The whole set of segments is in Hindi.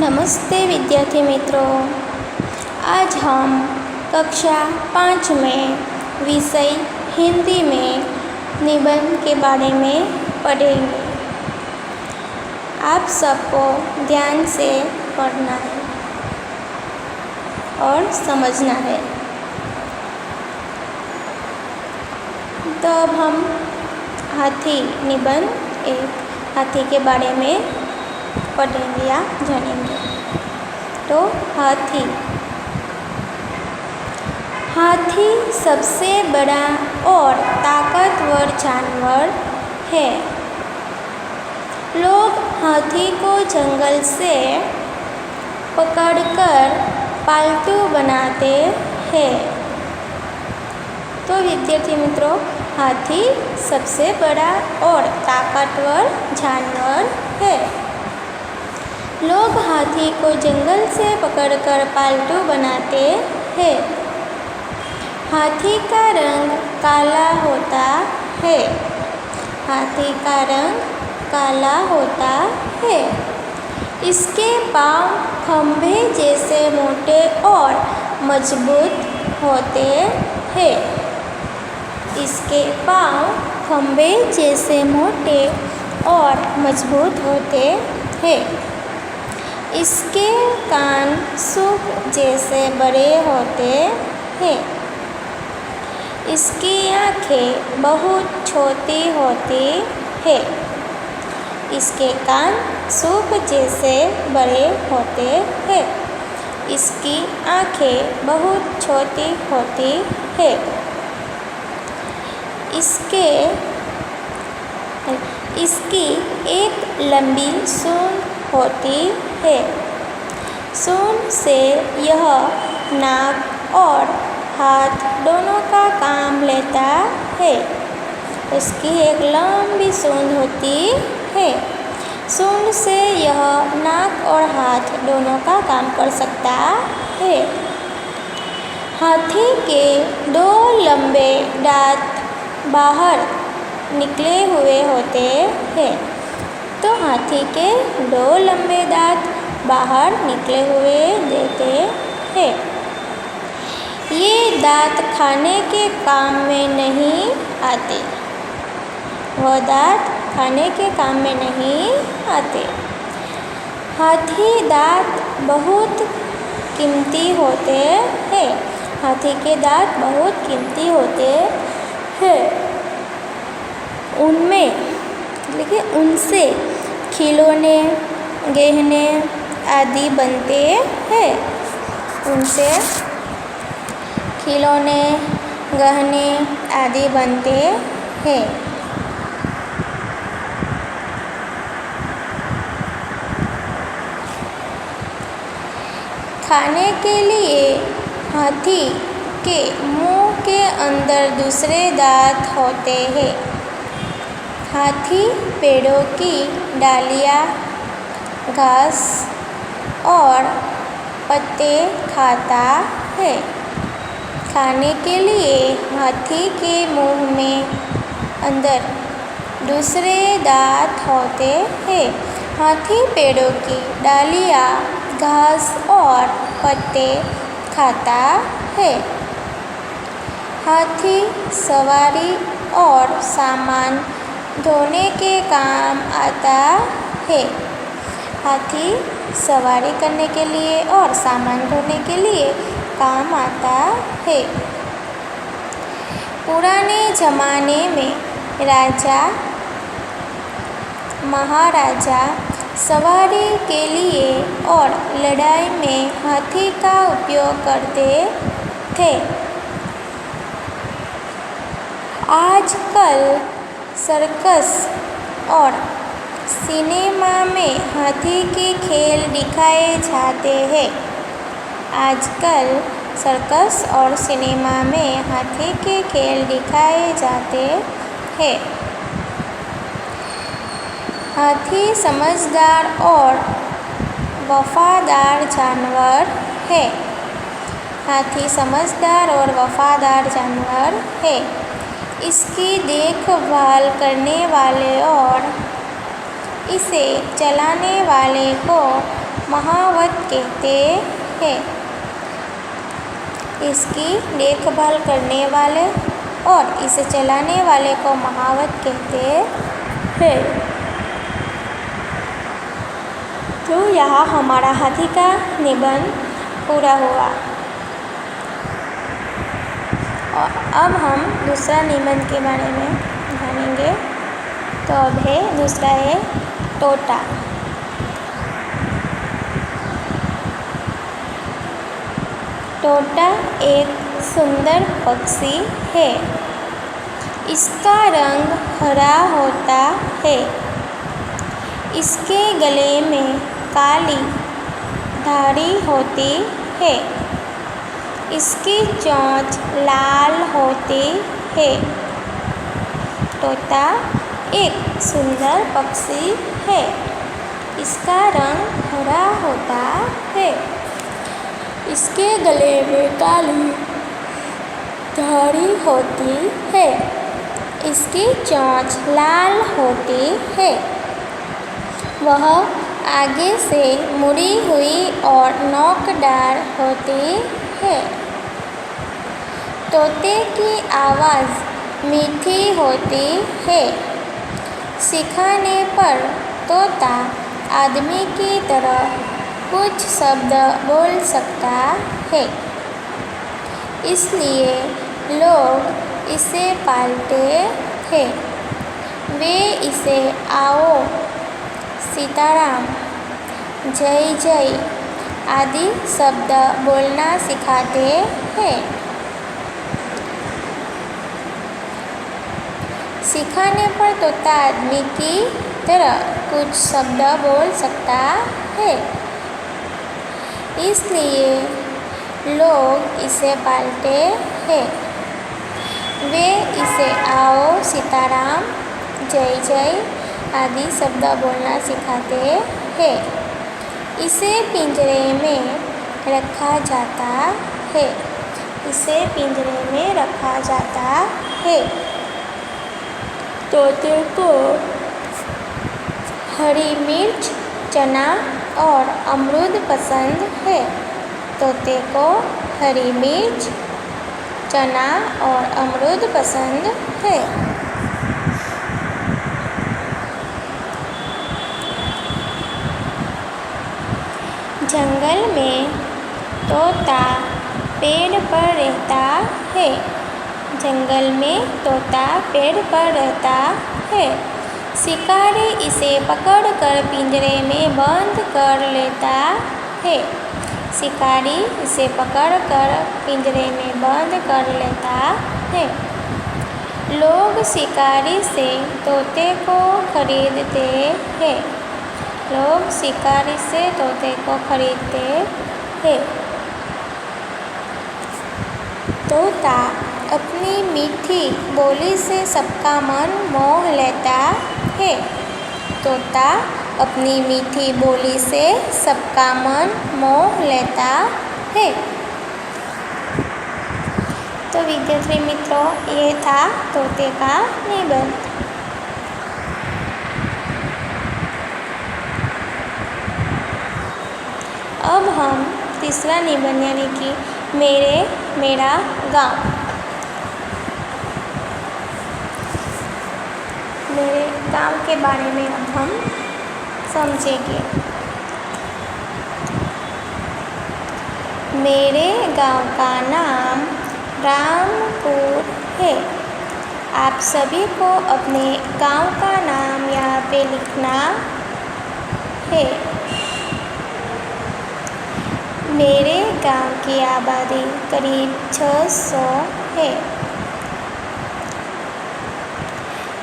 नमस्ते विद्यार्थी मित्रों, आज हम कक्षा 5 में विषय हिंदी में निबंध के बारे में पढ़ेंगे। आप सबको ध्यान से पढ़ना है और समझना है। तो अब हम हाथी निबंध एक हाथी के बारे में पढ़ेंगे या जानेंगे। तो हाथी सबसे बड़ा और ताकतवर जानवर है। लोग हाथी को जंगल से पकड़कर पालतू बनाते हैं। तो विद्यार्थी मित्रों, हाथी सबसे बड़ा और ताकतवर जानवर है। लोग हाथी को जंगल से पकड़कर पालतू बनाते हैं। हाथी का रंग काला होता है। हाथी का रंग काला होता है। इसके पाँव खंभे जैसे मोटे और मजबूत होते हैं। इसके पाँव खंभे जैसे मोटे और मजबूत होते हैं। इसके कान सूप जैसे बड़े होते हैं। इसकी आँखें बहुत छोटी होती हैं। इसके कान सूप जैसे बड़े होते हैं। इसकी आँखें बहुत छोटी होती हैं। इसकी एक लंबी सूंड होती है। सूंड से यह नाक और हाथ दोनों का काम लेता है। उसकी एक लंबी सूंड होती है। सूंड से यह नाक और हाथ दोनों का काम कर सकता है। हाथी के 2 लंबे दांत बाहर निकले हुए होते हैं। तो हाथी के 2 लंबे दांत बाहर निकले हुए देते हैं। ये दांत खाने के काम में नहीं आते। वह दांत खाने के काम में नहीं आते। हाथी दांत बहुत कीमती होते हैं। हाथी के दांत बहुत कीमती होते हैं। उनसे खिलौने, गहने आदि बनते हैं। उनसे खिलौने, गहने आदि बनते हैं। खाने के लिए हाथी के मुंह के अंदर दूसरे दांत होते हैं। हाथी पेड़ों की डालियाँ, घास और पत्ते खाता है। खाने के लिए हाथी के मुंह में अंदर दूसरे दांत होते हैं। हाथी पेड़ों की डालियाँ, घास और पत्ते खाता है। हाथी सवारी और सामान ढोने के काम आता है। हाथी सवारी करने के लिए और सामान ढोने के लिए काम आता है। पुराने ज़माने में राजा, महाराजा सवारी के लिए और लड़ाई में हाथी का उपयोग करते थे। आजकल सर्कस और सिनेमा में हाथी के खेल दिखाए जाते हैं। आजकल सर्कस और सिनेमा में हाथी के खेल दिखाए जाते हैं। हाथी समझदार और वफादार जानवर है। हाथी समझदार और वफादार जानवर है। इसकी देखभाल करने वाले और इसे चलाने वाले को महावत कहते हैं। इसकी देखभाल करने वाले और इसे चलाने वाले को महावत कहते हैं। तो यहाँ हमारा हाथी का निबंध पूरा हुआ। और अब हम दूसरा निबंध के बारे में जानेंगे। तो अब है दूसरा है तोता। तोता एक सुंदर पक्षी है। इसका रंग हरा होता है। इसके गले में काली धारी होती है। इसकी चोंच लाल होती है। तोता एक सुंदर पक्षी है। इसका रंग हरा होता है। इसके गले में काली धारी होती है। इसकी चोंच लाल होती है। वह आगे से मुड़ी हुई और नोकदार होती है। तोते की आवाज़ मीठी होती है। सिखाने पर तोता आदमी की तरह कुछ शब्द बोल सकता है। इसलिए लोग इसे पालते हैं। वे इसे आओ, सीताराम, जय जय आदि शब्द बोलना सिखाते हैं। सिखाने पर तोता आदमी की तरह कुछ शब्द बोल सकता है। इसलिए लोग इसे पालते हैं। वे इसे आओ, सीताराम, जय जय आदि शब्द बोलना सिखाते हैं। इसे पिंजरे में रखा जाता है। इसे पिंजरे में रखा जाता है। तोते को हरी मिर्च, चना और अमरूद पसंद है। तोते को हरी मिर्च, चना और अमरूद पसंद है। जंगल में तोता पेड़ पर रहता है। जंगल में तोता पेड़ पर रहता है। शिकारी इसे पकड़कर पिंजरे में बंद कर लेता है। शिकारी इसे पकड़कर पिंजरे में बंद कर लेता है। लोग शिकारी से तोते को खरीदते हैं। लोग शिकारी से तोते को खरीदते हैं। तोता अपनी मीठी बोली से सबका मन मोह लेता है। तोता अपनी मीठी बोली से सबका मन मोह लेता है। तो विद्यार्थी मित्रों, ये था तोते का निबंध। अब हम तीसरा निबंध यानी कि मेरा गांव, मेरे गांव के बारे में अब हम समझेंगे। मेरे गांव का नाम रामपुर है। आप सभी को अपने गांव का नाम यहाँ पे लिखना है। मेरे गांव की आबादी करीब 600 है।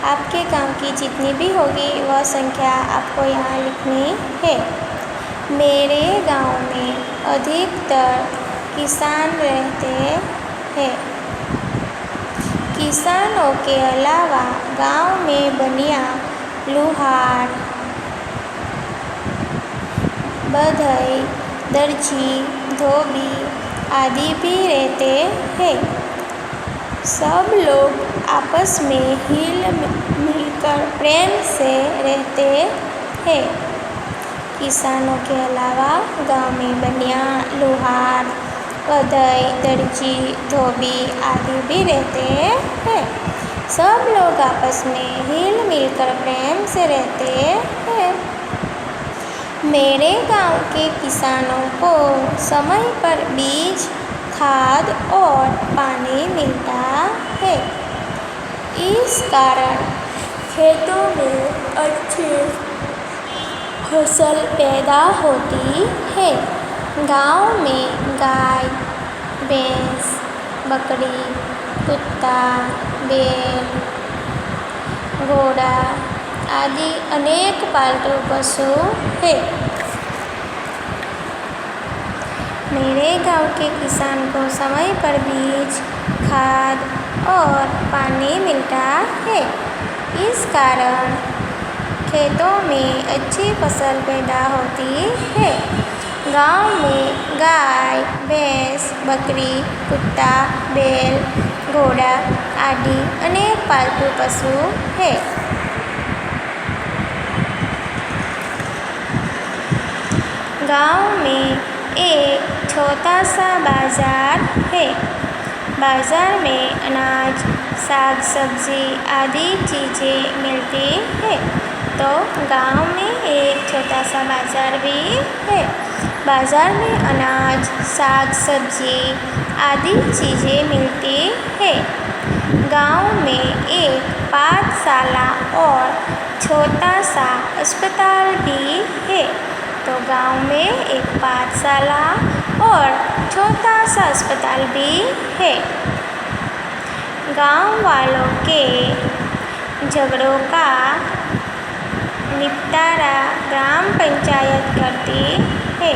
आपके गांव की जितनी भी होगी वह संख्या आपको यहाँ लिखनी है। मेरे गांव में अधिकतर किसान रहते हैं। किसानों के अलावा गांव में बनिया, लुहार, बढ़ई, दर्जी, धोबी आदि भी रहते हैं। सब लोग आपस में हिल मिलकर प्रेम से रहते हैं। किसानों के अलावा गांव में बनिया, लोहार, वधई, दर्जी, धोबी आदि भी रहते हैं। सब लोग आपस में हिल मिलकर प्रेम से रहते हैं। मेरे गांव के किसानों को समय पर बीज, खाद और पानी मिलता है। इस कारण खेतों में अच्छी फसल पैदा होती है। गांव में गाय, भैंस, बकरी, कुत्ता, बैल, घोड़ा आदि अनेक पालतू पशु हैं। मेरे गांव के किसान को समय पर बीज, खाद और पानी मिलता है। इस कारण खेतों में अच्छी फसल पैदा होती है। गांव में गाय, भैंस, बकरी, कुत्ता, बैल, घोड़ा आदि अनेक पालतू पशु हैं। गांव में एक छोटा सा बाजार है। बाजार में अनाज, साग सब्जी आदि चीज़ें मिलती है। तो गांव में एक छोटा सा बाजार भी है। बाजार में अनाज, साग सब्जी आदि चीज़ें मिलती है। गांव में एक पाठशाला और छोटा सा अस्पताल भी है। तो गांव में एक पाठशाला और छोटा सा अस्पताल भी है। गांव वालों के झगड़ों का निपटारा ग्राम पंचायत करती है।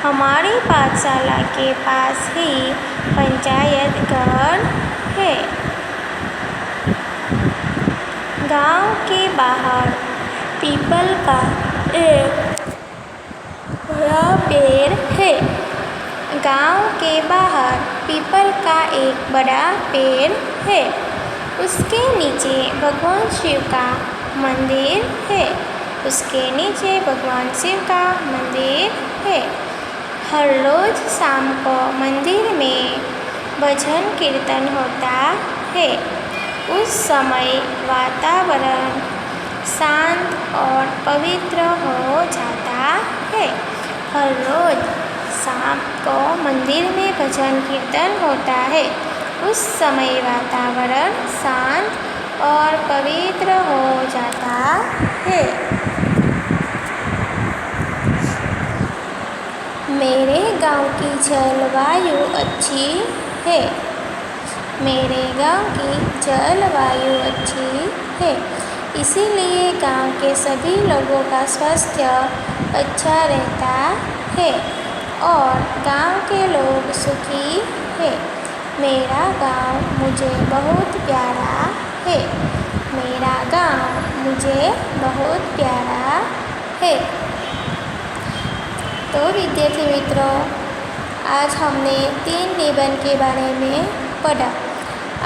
हमारी पाठशाला के पास ही पंचायत घर है। गांव के बाहर पीपल का एक बड़ा पेड़ है। गांव के बाहर पीपल का एक बड़ा पेड़ है। उसके नीचे भगवान शिव का मंदिर है। उसके नीचे भगवान शिव का मंदिर है। हर रोज़ शाम को मंदिर में भजन कीर्तन होता है। उस समय वातावरण शांत और पवित्र हो जाता है। हर रोज़ शाम को मंदिर में भजन कीर्तन होता है। उस समय वातावरण शांत और पवित्र हो जाता है। मेरे गांव की जलवायु अच्छी है। मेरे गांव की जलवायु अच्छी है, इसीलिए गांव के सभी लोगों का स्वास्थ्य अच्छा रहता है और गांव के लोग सुखी हैं। मेरा गांव मुझे बहुत प्यारा है। मेरा गांव मुझे बहुत प्यारा है। तो विद्यार्थी मित्रों, आज हमने 3 निबंध के बारे में पढ़ा।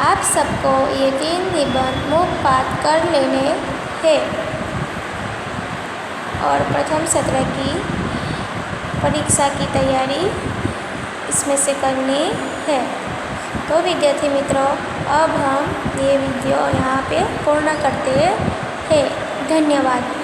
आप सबको ये 3 निबंध मुखपाठ कर लेने हैं और प्रथम सत्र की परीक्षा की तैयारी इसमें से करनी है। तो विद्यार्थी मित्रों, अब हम ये वीडियो यहाँ पे पूर्ण करते हैं। धन्यवाद।